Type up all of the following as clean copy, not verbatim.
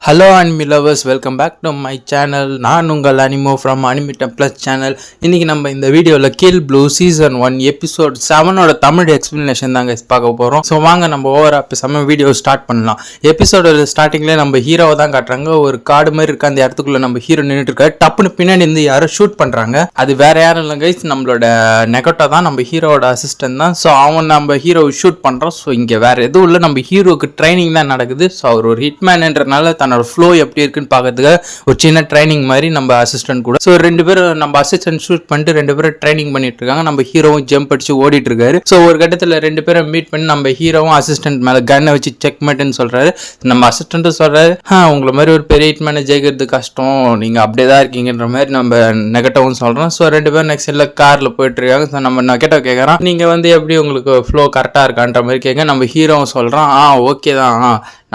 Hello anime lovers, welcome back to my channel. நான் உங்கள் அனிமோ from Animated Plus channel. இன்னைக்கு நம்ம இந்த வீடியோல Kill Blue season 1 episode 7 ஓட தமிழ் எக்ஸ்பிளனேஷன் தாங்க பார்க்க போறோம். சோ வாங்க நம்ம ஓவரா பேசாம வீடியோ ஸ்டார்ட் பண்ணலாம். எபிசோடோட ஸ்டார்டிங்ல நம்ம ஹீரோவை தான் காட்டுறாங்க. ஒரு காடு மாதிரி இருக்க அந்த இடத்துக்குள்ள நம்ம ஹீரோ நின்னுட்டு இருக்காரு. டப்புன்னு பின்னாடி இருந்து யாரோ ஷூட் பண்றாங்க. அது வேற யாரும் இல்ல गाइस, நம்மளோட நெகட்டோ தான், நம்ம ஹீரோவோட அசிஸ்டன்ட் தான். சோ அவன் நம்ம ஹீரோவை ஷூட் பண்றான். சோ இங்க வேற எதுவும் இல்ல, நம்ம ஹீரோக்கு ட்ரைனிங் தான் நடக்குது. சோ அவர் ஒரு ஹிட்மேன்ன்றனால தன்னோட ஃப்ளோ எப்படி இருக்குன்னு பார்க்கறதுக்கு ஒரு சின்ன ட்ரைனிங் மாதிரி நம்ம அசிஸ்டன்ட் கூட. ஸோ ரெண்டு பேரும் நம்ம அசிஸ்டன்ட் ஷூட் பண்ணிட்டு ரெண்டு பேரும் ட்ரைனிங் பண்ணிட்டு இருக்காங்க. நம்ம ஹீரோவும் ஜம்ப் அடிச்சு ஓடிட்டு இருக்காரு. ஸோ ஒரு கட்டத்தில் ரெண்டு பேரும் மீட் பண்ணி நம்ம ஹீரோவும் அசிஸ்டன்ட் மேலே கன்னை வச்சு செக் மேட்டுன்னு சொல்றாரு. நம்ம அசிஸ்டன்ட்டும் சொல்றாரு, உங்களை மாதிரி ஒரு பெரிய ஹிட்மேனை ஜெயிக்கிறது கஷ்டம், நீங்க அப்படியே தான் இருக்கீங்கன்ற மாதிரி நம்ம நெகட்டிவும் சொல்றோம். ஸோ ரெண்டு பேரும் நெக்ஸ்ட் இல்லை கார்ல போயிட்டு இருக்காங்க. ஸோ நம்ம நெகட்டிவ் கேட்கறான், நீங்க வந்து எப்படி உங்களுக்கு ஃப்ளோ கரெக்டா இருக்கான்ற மாதிரி கேட்க நம்ம ஹீரோவும் சொல்றான், ஓகே தான்,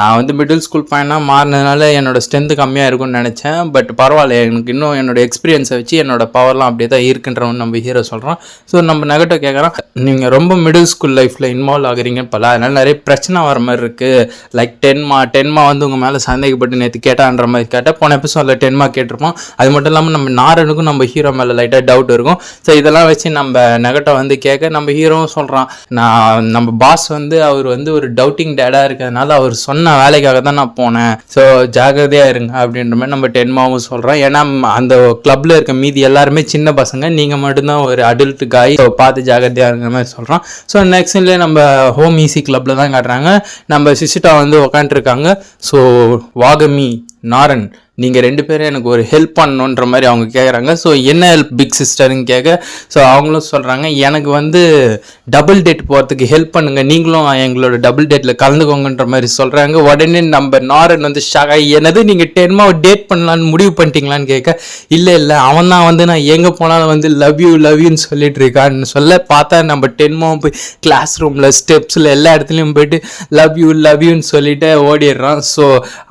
நான் வந்து மிடில் ஸ்கூல் பையனாக மாறினதுனால என்னோட ஸ்ட்ரென்த்து கம்மியாக இருக்கும்னு நினச்சேன். பட் பரவாயில்ல, எனக்கு இன்னும் என்னோட எக்ஸ்பீரியன்ஸை வச்சு என்னோட பவர்லாம் அப்படியே தான் இருக்குன்றவன் நம்ம ஹீரோ சொல்கிறோம். ஸோ நம்ம நெகட்டிவ் கேட்குறான், நீங்கள் ரொம்ப மிடில் ஸ்கூல் லைஃப்பில் இன்வால்வ் ஆகுறீங்கன்னு பல, அதனால் நிறைய பிரச்சனை வர மாதிரி இருக்குது. லைக் டென்மா வந்து உங்கள் மேலே சந்தேகப்பட்டு நேற்று கேட்டான்ற மாதிரி கேட்டால் போன எபிசோடில் டென்மா கேட்டிருப்போம். அது மட்டும் இல்லாமல் நம்ம நாரனுக்கும் நம்ம ஹீரோ மேலே லைட்டாக டவுட் இருக்கும். ஸோ இதெல்லாம் வச்சு நம்ம நெகட்டிவ் வந்து கேட்க நம்ம ஹீரோவும் சொல்கிறான், நம்ம பாஸ் வந்து அவர் வந்து ஒரு டவுட்டிங் டேடாக இருக்கிறதுனால அவர் சொன்ன வேலைக்காக தான் நான் போனேன், ஸோ ஜாகிரதையா இருங்க அப்படின்ற மாதிரி நம்ம டென்மாவும் சொல்றோம். ஏன்னா அந்த கிளப்ல இருக்க மீதி எல்லாருமே சின்ன பசங்க, நீங்க மட்டும்தான் ஒரு அடல்ட் காய், ஸோ பார்த்து ஜாகிரதையா இருக்கிற மாதிரி சொல்றோம். ஸோ நெக்ஸ்ட்ல நம்ம ஹோம் ஈஸி கிளப்ல தான் காட்டுறாங்க. நம்ம சிசிட்டா வந்து உக்காந்துருக்காங்க. ஸோ வாகமி, நாரன், நீங்கள் ரெண்டு பேரும் எனக்கு ஒரு ஹெல்ப் பண்ணணுன்ற மாதிரி அவங்க கேட்குறாங்க. ஸோ என்ன ஹெல்ப் பிக் சிஸ்டர்னு கேட்க ஸோ அவங்களும் சொல்கிறாங்க, எனக்கு வந்து டபுள் டேட் போகிறதுக்கு ஹெல்ப் பண்ணுங்கள், நீங்களும் எங்களோட டபுள் டேட்டில் கலந்துக்கோங்கன்ற மாதிரி சொல்கிறாங்க. உடனே நம்ம நாரன் வந்து ஷாக் ஆகி, என்னது நீங்கள் டென்மாவை டேட் பண்ணலான்னு முடிவு பண்ணிட்டீங்களான்னு கேட்க, இல்லை அவன் தான் வந்து நான் எங்கே போனாலும் வந்து லவ் யூன்னு சொல்லிட்டு இருக்கான்னு சொல்ல பார்த்தா நம்ம டென்மாவும் போய் கிளாஸ் ரூமில் ஸ்டெப்ஸில் எல்லா இடத்துலையும் போயிட்டு லவ் யூன்னு சொல்லிட்டு ஓடிடுறான். ஸோ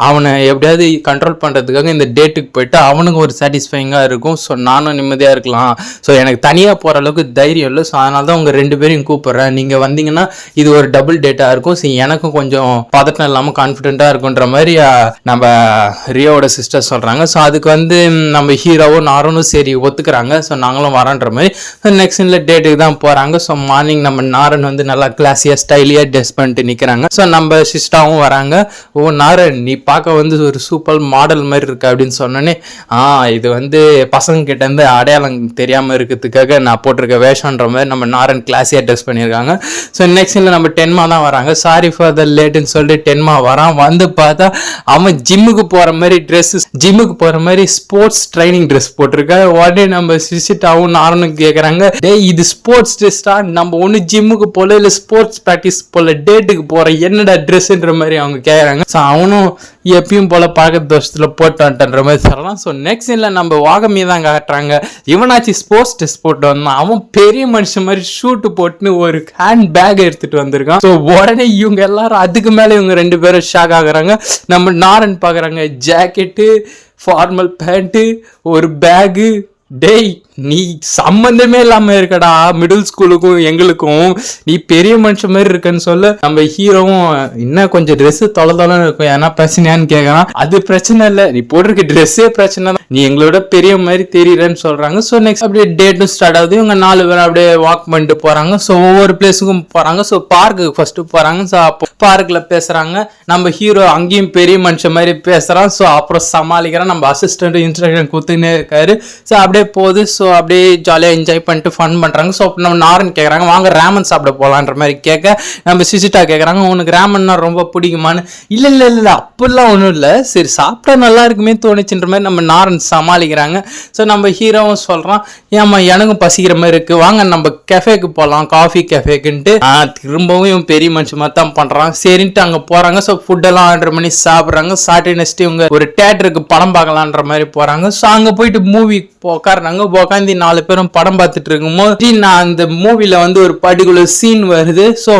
அவனை எப்படியாவது கண்ட்ரோல் பண்ணுறதுக்காக இந்த டேட்டுக்கு போயிட்டு அவனுக்கு ஒரு சாட்டிஸ்ஃபைங்காக இருக்கும். ஸோ நானும் நிம்மதியாக இருக்கலாம், ஸோ எனக்கு தனியாக போகிற அளவுக்கு தைரியம் இல்லை, ஸோ அதனால தான் உங்கள் ரெண்டு பேரையும் கூப்பிட்றேன், நீங்கள் வந்தீங்கன்னா இது ஒரு டபுள் டேட்டாக இருக்கும், ஸோ எனக்கும் கொஞ்சம் பதட்டம் இல்லாமல் கான்ஃபிடென்ட்டாக இருக்குன்ற மாதிரி நம்ம ரியோவோட சிஸ்டர் சொல்கிறாங்க. ஸோ அதுக்கு வந்து நம்ம ஹீரோவும் நாரனும் சரி ஒத்துக்கிறாங்க. ஸோ நாங்களும் வரோன்ற மாதிரி நெக்ஸ்ட் டேட்டுக்கு தான் போகிறாங்க. ஸோ மார்னிங் நம்ம நாரன் வந்து நல்லா கிளாஸியாக ஸ்டைலியாக ட்ரெஸ் பண்ணிட்டு நிற்கிறாங்க. ஸோ நம்ம சிஸ்டரும் வராங்க. நாரன், நீ பார்க்க வந்து ஒரு சூப்பர் மாடல் மாதிரி இருக்கு அப்படின்னு சொன்னோன்னே, இது வந்து பசங்க கிட்ட இருந்து அடையாளம் தெரியாம இருக்கிறதுக்காக நான் போட்டிருக்க வேஷம்ன்ற மாதிரி நம்ம நாரன் கிளாஸியா ட்ரெஸ் பண்ணியிருக்காங்க. ஸோ நெக்ஸ்ட் நம்ம டென்மா தான் வராங்க. சாரி ஃபார் த லேட்டுன்னு சொல்லிட்டு டென்மா வரான். வந்து பார்த்தா அவன் ஜிம்முக்கு போற மாதிரி ஸ்போர்ட்ஸ் ட்ரைனிங் ட்ரெஸ் போட்டிருக்காங்க. உடனே நம்ம சிசிட்டாவும் நாரனும் கேட்கறாங்க, டேய் இது ஸ்போர்ட்ஸ் ட்ரெஸ்டா, நம்ம ஒண்ணு ஜிம்முக்கு போல இல்ல ஸ்போர்ட்ஸ் ப்ராக்டிஸ் போல டேட்டுக்கு போற என்னடா ட்ரெஸ்ன்ற மாதிரி அவங்க கேட்கறாங்க. ஸோ அவனும் எப்பயும் போல பார்க்க தோஷத்துல போட்டான்ற மாதிரி சொல்லலாம். ஸோ நெக்ஸ்ட் இல்லை நம்ம வாகமி தான் காட்டுறாங்க. இவனாச்சு ஸ்போர்ட்ஸ் ட்ரெஸ் போட்டு வந்தான், அவன் பெரிய மனுஷன் மாதிரி ஷூட்டு போட்டுன்னு ஒரு ஹேண்ட் பேக் எடுத்துட்டு வந்திருக்கான். ஸோ உடனே இவங்க எல்லாரும் அதுக்கு மேலே இவங்க ரெண்டு பேரும் ஷாக் ஆகுறாங்க. நம்ம நாரன் பார்க்குறாங்க, ஜாக்கெட்டு, ஃபார்மல் பேண்ட்டு, ஒரு பேகு. டேய் நீ சம்பந்தமே இல்லாம இருக்கடா மிடில் ஸ்கூலுக்கும் எங்களுக்கும், நீ பெரிய மனுஷன் மாதிரி இருக்குன்னு சொல்ல நம்ம ஹீரோவும் இன்னும் கொஞ்சம் ட்ரெஸ் தொலை இருக்கும், ஏன்னா பிரச்சனையான்னு கேட்கறான். அது பிரச்சனை இல்லை, நீ போட்டிருக்க ட்ரெஸ்ஸே பிரச்சனை தான், நீ எங்களோட பெரிய மாதிரி தெரியலன்னு சொல்றாங்க. ஸோ நெக்ஸ்ட் அப்படியே டேட்டும் ஸ்டார்ட் ஆகுது. இவங்க 4 பேரும் அப்படியே வாக் பண்ணிட்டு போறாங்க. ஸோ ஒவ்வொரு பிளேஸுக்கும் போறாங்க. ஸோ பார்க்குக்கு ஃபர்ஸ்ட் போறாங்க. ஸோ அப்போ பார்க்ல பேசுறாங்க. நம்ம ஹீரோ அங்கேயும் பெரிய மனுஷன் மாதிரி பேசுறான். ஸோ அப்புறம் சமாளிக்கிறான். நம்ம அசிஸ்டன்ட் இன்ஸ்ட்ரக்ஷன் கொடுத்துன்னே இருக்காரு. ஸோ அப்படியே போகுது. ஸோ அப்படியே ஜாலியாக என்ஜாய் பண்ணிட்டு ஃபன் பண்ணுறாங்க. ஸோ நம்ம நாரன் கேட்குறாங்க, வாங்க ரேமன் சாப்பிட போகலான்ற மாதிரி கேட்க நம்ம சிசிட்டா கேட்குறாங்க, உனக்கு ரேமன்னா ரொம்ப பிடிக்குமான்னு. இல்லை அப்படிலாம் ஒன்றும் இல்லை, சரி சாப்பிட்டா நல்லா இருக்குமே தோணுச்சுன்ற மாதிரி நம்ம நாரன் சமாளிக்கிறாங்க. ஸோ நம்ம ஹீரோவும் சொல்கிறான், ஏமா எனக்கும் பசிக்கிற மாதிரி இருக்குது, வாங்க நம்ம கெஃபேக்கு போகலாம், காஃபி கெஃபேக்குன்ட்டு திரும்பவும் பெரிய மனுஷன் மாதிரி தான் பண்ணுறான். சரின்ட்டு அங்கே போகிறாங்க. ஸோ ஃபுட்டெல்லாம் ஆர்டர் பண்ணி சாப்பிட்றாங்க. சாட்டர்டே நெக்ஸ்ட் இவங்க ஒரு தேட்டருக்கு படம் பார்க்கலான்ற மாதிரி போகிறாங்க. ஸோ அங்கே போயிட்டு மூவி உட்காடுறாங்க. உட்காந்து 4 பேரும் படம் பார்த்துட்டு இருக்கும்போது நான் அந்த மூவில வந்து ஒரு பர்டிகுலர் சீன் வருது. ஸோ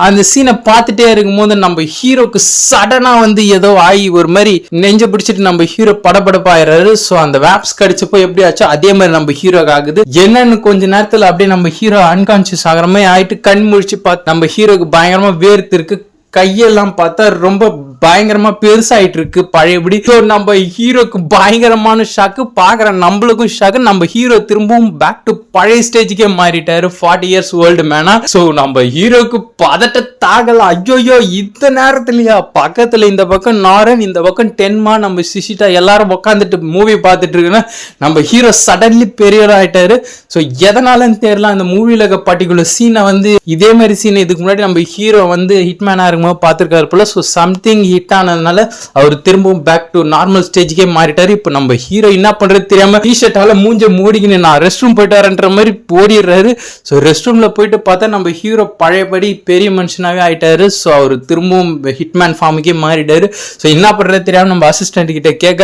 அந்த சீனை பார்த்துட்டே இருக்கும்போது நம்ம ஹீரோக்கு சடனா வந்து ஏதோ ஆகி ஒரு மாதிரி நெஞ்ச பிடிச்சிட்டு நம்ம ஹீரோ படபடப்பாயிராரு. ஸோ அந்த வேப்ஸ் கடிச்சப்போ எப்படி ஆச்சோ அதே மாதிரி நம்ம ஹீரோக்கு ஆகுது. என்னன்னு கொஞ்ச நேரத்துல அப்படியே நம்ம ஹீரோ அன்கான்சியஸ் ஆகிற மாதிரி ஆயிட்டு கண் முழிச்சு பார்த்து நம்ம ஹீரோக்கு பயங்கரமா வேர்த்து இருக்கு. கையெல்லாம் பார்த்தா ரொம்ப பயங்கரமா பெருசாயிட்டு இருக்கு பழையபடி. ஸோ நம்ம ஹீரோக்கு பயங்கரமான ஷாக்கு, பாக்குற நம்மளுக்கும் ஷாக்கு. நம்ம ஹீரோ திரும்பவும் பேக் டு பழைய ஸ்டேஜுக்கே மாறிட்டாரு 40 years ஓல்டு மேனா. ஸோ நம்ம ஹீரோக்கு பதட்ட தாகல. ஐயோ இந்த நேரத்துலயா பக்கத்துல இந்த பக்கம் நாரன், இந்த பக்கம் டென்மா, நம்ம சிஷிட்டா எல்லாரும் உட்காந்துட்டு மூவி பார்த்துட்டு இருக்குன்னா நம்ம ஹீரோ சடன்லி பெரியவர் ஆயிட்டாரு. ஸோ எதனாலன்னு தெரியல, அந்த மூவில பர்டிகுலர் சீனை வந்து இதே மாதிரி சீன் இதுக்கு முன்னாடி நம்ம ஹீரோ வந்து ஹிட்மேனா இருக்கும்போது பார்த்துருக்காரு போல. ஸோ சம்திங் ஹிட் ஆனதுனால அவர் திரும்பவும் பேக் டு நார்மல் ஸ்டேஜுக்கே மாறிட்டாரு. இப்போ நம்ம ஹீரோ என்ன பண்றது தெரியாம டிஷர்ட்டால மூஞ்ச மூடிக்கின்னு நான் ரெஸ்ட் ரூம் போயிட்டு வரேன்ற மாதிரி ஓடிடுறாரு. ஸோ ரெஸ்ட் ரூம்ல போயிட்டு பார்த்தா நம்ம ஹீரோ பழையபடி பெரிய மனுஷனாவே ஆயிட்டாரு. ஸோ அவர் திரும்பவும் ஹிட்மேன் ஃபார்முக்கே மாறிட்டாரு. ஸோ என்ன பண்றது தெரியாம நம்ம அசிஸ்டன்ட் கிட்ட கேட்க,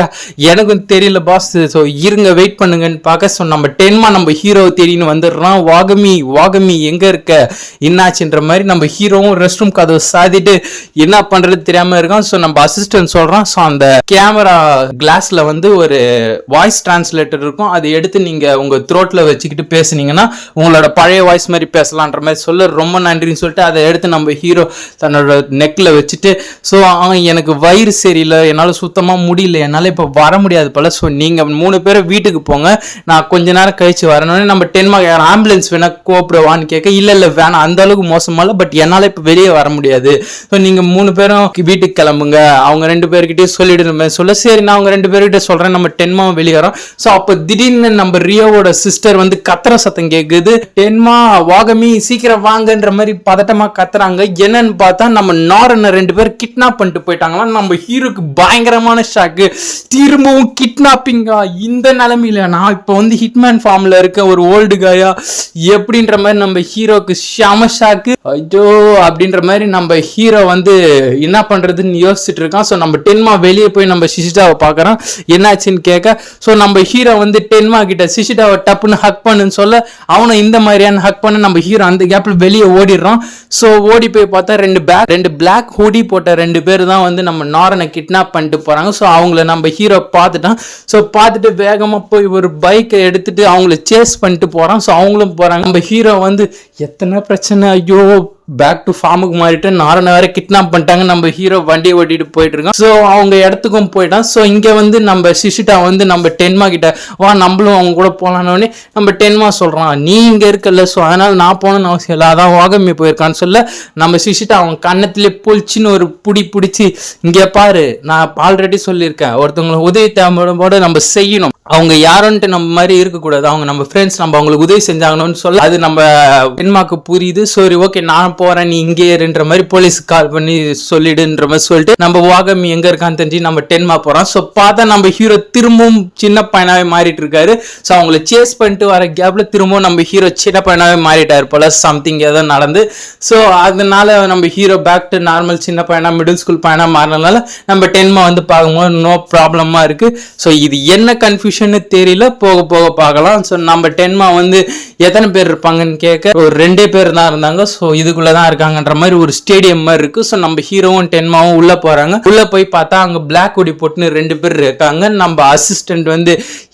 எனக்கும் தெரியல பாஸ், ஸோ இருங்க வெயிட் பண்ணுங்கன்னு பார்க்க. ஸோ நம்ம டென்மா நம்ம ஹீரோ தேடின்னு வந்துடுறான். வாகமி எங்க இருக்க, என்னாச்சுன்ற மாதிரி நம்ம ஹீரோவும் ரெஸ்ட் ரூம் கதவை சாதிட்டு என்ன பண்றது தெரியாம இருக்கான். ஸோ நம்ம அசிஸ்டன்ட் சொல்றான், ஸோ அந்த கேமரா கிளாஸ்ல வந்து ஒரு வாய்ஸ் டிரான்ஸ்லேட்டர் இருக்கும், அதை எடுத்து நீங்க உங்க த்ரோட்ல வச்சுக்கிட்டு பேசுனீங்கன்னா உங்களோட பழைய வாய்ஸ் மாதிரி பேசலான்ற மாதிரி சொல்ல, ரொம்ப நன்றின்னு சொல்லிட்டு அதை எடுத்து நம்ம ஹீரோ தன்னோட நெக்ல வச்சுட்டு, ஸோ எனக்கு வயிறு சரியில்லை, என்னால் சுத்தமா முடியல, என்னால் இப்போ வர முடியாது போல, ஸோ நீங்க 3 பேரும் வீட்டுக்கு போங்க, நான் கொஞ்ச நேரம் கழிச்சு வரணும்னு நம்ம டென்மா ஆம்புலன்ஸ் வேணா கூப்பிடுவான்னு கேட்க, இல்ல வேணாம் அந்த அளவுக்கு மோசமா இல்லை, பட் என்னால இப்ப வெளியே வர முடியாது, ஸோ நீங்க 3 பேரும் வீட்டுக்கு கிளம்புங்க, அவங்க 2 பேர்கிட்டயே சொல்லிடுற சொல்ல, சரி நான் அவங்க 2 பேர்கிட்ட சொல்றேன், நம்ம டென்மா வெளியேறோம். ஸோ அப்போ திடீர்னு நம்ம ரியோவோட சிஸ்டர் வந்து கத்துற சத்தம் கேட்குது, டென்மா வாகமி சீக்கிரம் வாங்கன்ற மாதிரி பதட்டமா கத்துறாங்க. என்னன்னு பார்த்தா நம்ம நாரனை 2 பேர் கிட்னாப் பண்ணிட்டு போயிட்டாங்களா. நம்ம ஹீரோக்கு பயங்கரமான ஷாக்கு, திரும்பவும் கிட்னாப்பிங்கா, இந்த நிலைமையில நான் இப்போ வந்து ஹிட்மேன் ஃபார்ம்ல இருக்க ஒரு ஓல்டு காயா எப்படின்ற மாதிரி நம்ம ஹீரோக்கு ஷம ஷாக்கு. ஐயோ அப்படின்ற மாதிரி நம்ம ஹீரோ வந்து என்ன பண்றதுன்னு யோசிச்சுட்டு இருக்கான். ஸோ நம்ம டென்மா வெளியே போய் நம்ம சிஷிட்டாவை பார்க்கறோம், என்னாச்சுன்னு கேட்க, ஸோ நம்ம ஹீரோ வந்து டென்மா கிட்ட சிஷிட்டாவை டப்புன்னு ஹக் பண்ணுன்னு சொல்ல, அவனும் இந்த மாதிரியான ஹக் பண்ண நம்ம ஹீரோ அந்த கேப்ல வெளியே ஓடிடுறான். ஸோ ஓடி போய் பார்த்தா 2 பிளாக் ஹூடி போட்ட 2 பேர் தான் வந்து நம்ம நாரனை கிட்னாப் பண்ணிட்டு போறாங்க. ஸோ அவங்கள நம்ம ஹீரோ பார்த்துட்டான். ஸோ பார்த்துட்டு வேகமா போய் ஒரு பைக்கை எடுத்துட்டு அவங்கள சேஸ் பண்ணிட்டு போறான். ஸோ அவங்களும் போறாங்க. நம்ம ஹீரோ வந்து எத்தனை பிரச்சனை, ஐயோ பேக் டு ஃபார்முக்கு மாறிட்டு நாரனை வேற கிட்னாப் பண்ணிட்டாங்க, நம்ம ஹீரோ வண்டியை ஓட்டிட்டு போயிட்டு இருக்கான். ஸோ அவங்க இடத்துக்கும் போயிட்டான். ஸோ இங்க வந்து நம்ம சிஷிட்டா வந்து நம்ம டென்மா கிட்ட வா நம்மளும் அவங்க கூட போலான்னு நம்ம டென்மா சொல்றான், நீ இங்க இருக்கல, ஸோ அதனால நான் போகணும்னு அவசியம் இல்லை, அதான் வாகமி போயிருக்கான்னு சொல்ல, நம்ம சிஷிட்டா அவங்க கண்ணத்திலே புளிச்சின்னு ஒரு பிடிச்சி, இங்க பாரு நான் ஆல்ரெடி சொல்லியிருக்கேன், ஒருத்தவங்களை உதவி தேவையோட நம்ம செய்யணும், அவங்க யாருன்ட்டு நம்ம மாதிரி இருக்கக்கூடாது, அவங்க நம்ம ஃப்ரெண்ட்ஸ், நம்ம அவங்களுக்கு உதவி செஞ்சாங்கன்னு சொல்ல, அது நம்ம டென்மாக்கு புரியுது. சரி ஓகே நான் போறேன், நீ இங்கே இருன்ற மாதிரி போலீஸுக்கு கால் பண்ணி சொல்லிடுன்ற மாதிரி சொல்லிட்டு நம்ம வாகமி எங்க இருக்கான்னு தெரிஞ்சு நம்ம டென்மா போறோம். ஸோ பார்த்தா நம்ம ஹீரோ திரும்பவும் சின்ன பையனாவே மாறிட்டு இருக்காரு. ஸோ அவங்களை சேஸ் பண்ணிட்டு வர கேப்ல திரும்பவும் நம்ம ஹீரோ சின்ன பையனாவே மாறிட்டாரு போல, சம்திங் ஏதோ நடந்து. ஸோ அதனால நம்ம ஹீரோ பேக் டு நார்மல் சின்ன பையனா மிடில் ஸ்கூல் பையனா மாறினால நம்ம டென்மா வந்து பார்க்கும்போது நோ ப்ராப்ளமா இருக்கு. ஸோ இது என்ன கன்ஃபியூஷன் தெரியல, போக போக பார்க்கலாம். ஸோ நம்ம டென்மா வந்து எத்தனை பேர் இருப்பாங்கன்னு கேட்க, ஒரு 2 பேர் தான் இருந்தாங்க. ஸோ இதுக்குள்ளதான் இருக்காங்கன்ற மாதிரி ஒரு ஸ்டேடியம் மாதிரி இருக்கு. ஸோ நம்ம ஹீரோவும் டென்மாவும் உள்ள போறாங்க. உள்ள போய் பார்த்தா அங்க பிளாக் கொடி போட்டுன்னு 2 பேர் இருக்காங்க. நம்ம அசிஸ்டன்ட் வந்து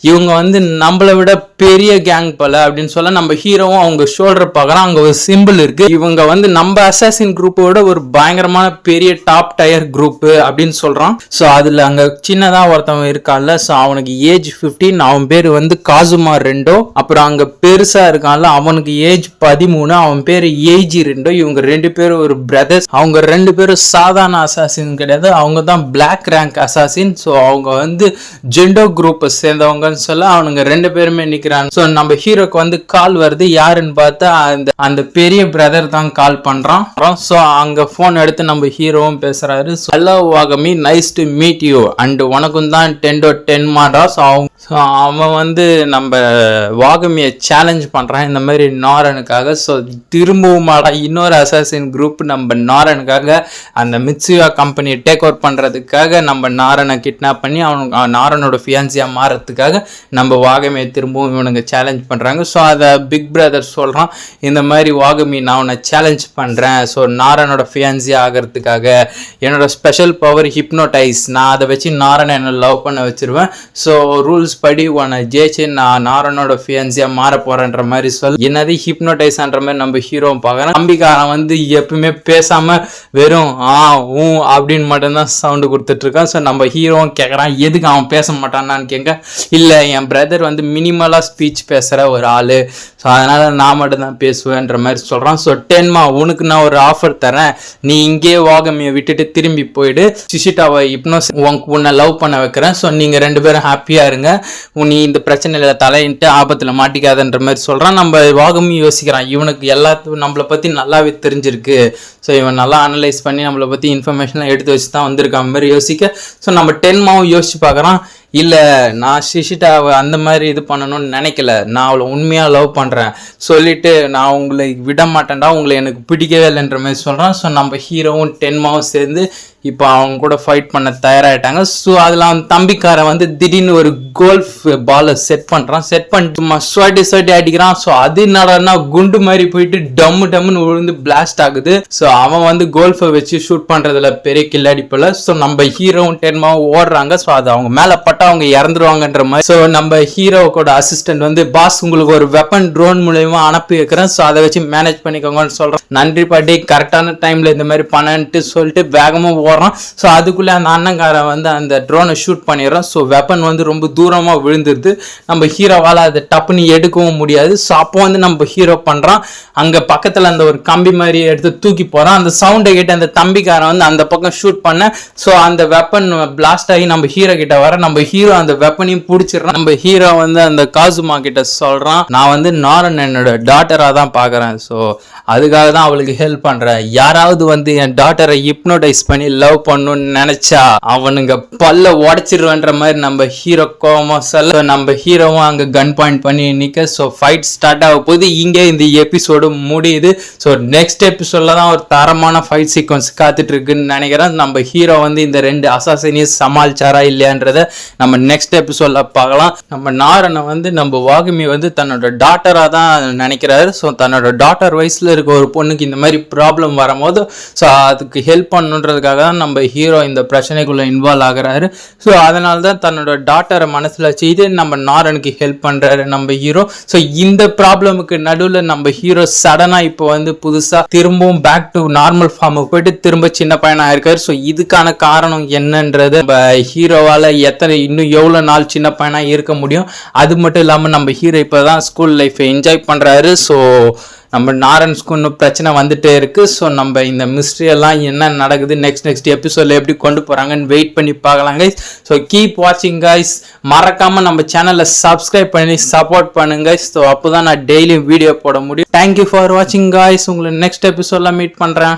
இவங்க வந்து நம்மளை விட பெரிய கேங் போல அப்படின்னு சொல்ல, நம்ம ஹீரோவும் அவங்க ஷோல்டர் பார்க்கறான், அங்க ஒரு சிம்பிள் இருக்கு, இவங்க வந்து நம்ம அசாசின் குரூப்போட ஒரு பயங்கரமான பெரிய டாப் டயர் குரூப் அப்படின்னு சொல்றான். ஸோ அதுல அங்க சின்னதா ஒருத்தவன் இருக்கான்ல, ஸோ அவனுக்கு ஏஜ் 15, அவன் பேரு வந்து காசுமா ரெண்டோ, அப்புறம் அங்க பெருசா இருக்கான்ல அவனுக்கு ஏஜ் 13, அவன் பேரு ஏஜி ரெண்டோ. இவங்க 2 பேரும் ஒரு பிரதர்ஸ். அவங்க 2 பேரும் சாதாரண அசாசின் கிடையாது, அவங்க தான் பிளாக் ரேங்க் அசாசின். ஸோ அவங்க வந்து ஜெண்டோ குரூப்பை சேர்ந்தவங்கன்னு சொல்ல, அவனுங்க 2 பேருமே நிக்கிறாங்க. ஸோ நம்ம ஹீரோக்கு வந்து கால் வருது, யாருன்னு பார்த்தா அந்த பெரிய பிரதர் தான் கால் பண்றான். ஸோ அங்க போன் எடுத்து நம்ம ஹீரோவும் பேசுறாரு, ஹலோ வாகமி, nice to meet you, and உனக்கும் தான் 10/10 மாடா. ஸோ அவன் வந்து நம்ம வாகமியை சேலஞ்ச் பண்றான் இந்த மாதிரி நாரனுக்காக. ஸோ திரும்பவும் இன்னொரு அசாசின் குரூப் நம்ம நாரனுக்காக அந்த மிட்சுயா கம்பெனியை டேக் ஓவர் பண்றதுக்காக நம்ம நாரனை கிட்னாப் பண்ணி அவனுக்கு நாரனோட ஃபியான்சியா மாறதுக்காக நம்ம வாகமியை திரும்பவும் இவனுங்க சேலஞ்ச் பண்றாங்க. ஸோ அதை பிக் பிரதர் சொல்றான், இந்த மாதிரி வாகமி நான் உன்னை சேலஞ்ச் பண்றேன், ஸோ நாரனோட ஃபியான்சியா ஆகிறதுக்காக என்னோட ஸ்பெஷல் பவர் ஹிப்னோடைஸ், நான் அதை வச்சு நாரனை என்ன லவ் பண்ண வச்சிருவேன். ஸோ ரூல்ஸ் படி உன்னை ஜெயிச்சு நான் நாரனோட ஃபியான்சியா மாற போறேன்ற மாதிரி சொல். என்னது ஹிப்னோடைஸ் ஆன்ற மாதிரி நம்ம ஹீரோ பார்க்கறோம். தம்பிக்காரன் வந்து எப்பவுமே பேசாம வெறும் அப்படின்னு மட்டும்தான் சவுண்டு கொடுத்துட்டு இருக்கான். ஸோ நம்ம ஹீரோவும் கேட்கறான் எதுக்கு அவன் பேச மாட்டான்னு கேட்க, இல்லை என் பிரதர் வந்து மினிமலா ஸ்பீச் பேசுற ஒரு ஆளு, ஸோ அதனால நான் மட்டும் தான் பேசுவேன்ற மாதிரி சொல்றான். ஸோ 10 உனக்கு நான் ஒரு ஆஃபர் தரேன், நீ இங்கே வாகமியை விட்டுட்டு திரும்பி போயிடு, சிஷிட்டாவை ஹிப்னோஸ் உன்னை லவ் பண்ண வைக்கிறேன். ஸோ நீங்க 2 பேரும் ஹாப்பியா இருங்க, நீ இந்த பிரச்சனையில தலையிட்டு ஆபத்துல மாட்டிக்காதன்ற மாதிரி சொல்றான். நம்ம வாகமி யோசிக்கிறான், இவனுக்கு எல்லாத்தையும் நம்மளை பத்தி நல்லாவே தெரிஞ்சிருக்கு, ஸோ இவன் நல்லா அனலைஸ் பண்ணி நம்மளை பத்தி இன்ஃபர்மேஷன்லாம் எடுத்து வச்சு தான் வந்திருக்கான் மாதிரி யோசிக்க. ஸோ நம்ம 10 யோசிச்சு பார்க்குறான், இல்லை நான் சிஷிட்டாவை அந்த மாதிரி இது பண்ணணும்னு நினைக்கல, நான் அவளை உண்மையாக லவ் பண்ணுறேன் சொல்லிட்டு நான் உங்களை விட மாட்டேன்டா, உங்களை எனக்கு பிடிக்கவே இல்லைன்ற மாதிரி சொல்கிறான். ஸோ நம்ம ஹீரோவும் 10 சேர்ந்து இப்போ அவங்க கூட ஃபைட் பண்ண தயாராகிட்டாங்க. ஸோ அதில் அவன் தம்பிக்காரன் வந்து திடீர்னு ஒரு கோல்ஃப் பாலை செட் பண்ணுறான். செட் பண்ணிட்டு ஸ்வட்டி அடிக்கிறான். ஸோ அது என்னடான்னா குண்டு மாதிரி போயிட்டு டம்முன்னு விழுந்து பிளாஸ்ட் ஆகுது. ஸோ அவன் வந்து கோல்ஃபை வச்சு ஷூட் பண்ணுறதுல பெரிய கில்லாடி போல. ஸோ நம்ம ஹீரோவும் 10 ஓடுறாங்க. ஸோ அது அவங்க மேலே பட்டா அவங்க இறந்துருவாங்கன்ற மாதிரி. ஸோ நம்ம ஹீரோவோட அசிஸ்டன்ட் வந்து பாஸ் உங்களுக்கு ஒரு வெப்பன் ட்ரோன் மூலயமா அனுப்பி வைக்கிறேன், ஸோ அதை வச்சு மேனேஜ் பண்ணிக்கோங்கன்னு சொல்கிறேன். நன்றி பாட்டி, கரெக்டான டைமில் இந்த மாதிரி பண்ணன்ட்டு சொல்லிட்டு வேகமாக ஸோ அதுக்குள்ள அந்த அண்ணங்காரன் வந்து அந்த ட்ரோனை ஷூட் பண்ணிடுறான். ஸோ வெப்பன் வந்து ரொம்ப தூரமா விழுந்துருது. நம்ம ஹீரோவால அதை டப்புன்னு எடுக்கவும் முடியாது. ஸோ அப்போ வந்து நம்ம ஹீரோ பண்றான், அங்க பக்கத்துல அந்த ஒரு கம்பி மாதிரி எடுத்து தூக்கி போறான். அந்த சவுண்டை கேட்டு அந்த தம்பிக்காரன் வந்து அந்த பக்கம் ஷூட் பண்ண, ஸோ அந்த வெப்பன் பிளாஸ்ட் ஆகி நம்ம ஹீரோ கிட்ட வர, நம்ம ஹீரோ அந்த வெப்பனையும் பிடிச்சிடறான். நம்ம ஹீரோ வந்து அந்த காசுமா கிட்ட சொல்றான், நான் வந்து நாரன் என்னோட டாட்டரா தான் பாக்குறேன், ஸோ அதுக்காக தான் அவளுக்கு ஹெல்ப் பண்றேன், யாராவது வந்து என் டாட்டரை ஹிப்னோடைஸ் பண்ணி லவ் பண்ணணும்னு நினைச்சா அவனுங்க பல்ல உடைச்சிருவன்ற மாதிரி நம்ம ஹீரோ கோவமா சொல்ல, நம்ம ஹீரோவும் அங்க கன் பாயிண்ட் பண்ணி நிக்க. ஸோ ஃபைட் ஸ்டார்ட் ஆக போது இங்கே இந்த எபிசோடு முடியுது. ஸோ நெக்ஸ்ட் எபிசோட்ல தான் ஒரு தரமான ஃபைட் சீக்வன்ஸ் காத்துட்டு இருக்குன்னு நினைக்கிறேன். நம்ம ஹீரோ வந்து இந்த 2 அசாசினியை சமாளிச்சாரா இல்லையான்றத நம்ம நெக்ஸ்ட் எபிசோட்ல பார்க்கலாம். நம்ம நாரனை வந்து நம்ம வாகுமி வந்து தன்னோட டாட்டரா தான் நினைக்கிறாரு. ஸோ தன்னோட டாட்டர் வயசுல இருக்க ஒரு பொண்ணுக்கு இந்த மாதிரி ப்ராப்ளம் வரும்போது ஸோ அதுக்கு ஹெல்ப் பண்ணுன்றதுக்காக தான் நம்ம ஹீரோ இந்த பிரச்சனைக்குள்ள இன்வால்வ் ஆகுறாரு. ஸோ அதனால தான் தன்னோட டாட்டரை மனசுல செய்து நம்ம நாரனுக்கு ஹெல்ப் பண்றாரு நம்ம ஹீரோ. ஸோ இந்த ப்ராப்ளமுக்கு நடுவில் நம்ம ஹீரோ சடனா இப்போ வந்து புதுசா திரும்பவும் பேக் டு நார்மல் ஃபார்முக்கு போயிட்டு திரும்ப சின்ன பையனா இருக்காரு. ஸோ இதுக்கான காரணம் என்னன்றது நம்ம ஹீரோவால இன்னும் எவ்வளவு நாள் சின்ன பையனா இருக்க முடியும். அது மட்டும் இல்லாம நம்ம ஹீரோ இப்பதான் ஸ்கூல் லைஃபை என்ஜாய் பண்றாரு. ஸோ நம்ம நாரன்ஸ்க்கு இன்னும் பிரச்சனை வந்துட்டே இருக்கு. ஸோ நம்ம இந்த மிஸ்ட்ரி எல்லாம் என்ன நடக்குது, நெக்ஸ்ட் எபிசோட்ல எப்படி கொண்டு போறாங்கன்னு வெயிட் பண்ணி பார்க்கலாம் கைஸ். ஸோ கீப் வாட்சிங் கைஸ். மறக்காம நம்ம சேனலை சப்ஸ்கிரைப் பண்ணி சப்போர்ட் பண்ணுங்க. ஸோ அப்போதான் நான் டெய்லியும் வீடியோ போட முடியும். தேங்க்யூ ஃபார் வாட்சிங் கைஸ். உங்களை நெக்ஸ்ட் எபிசோட்ல மீட் பண்றேன்.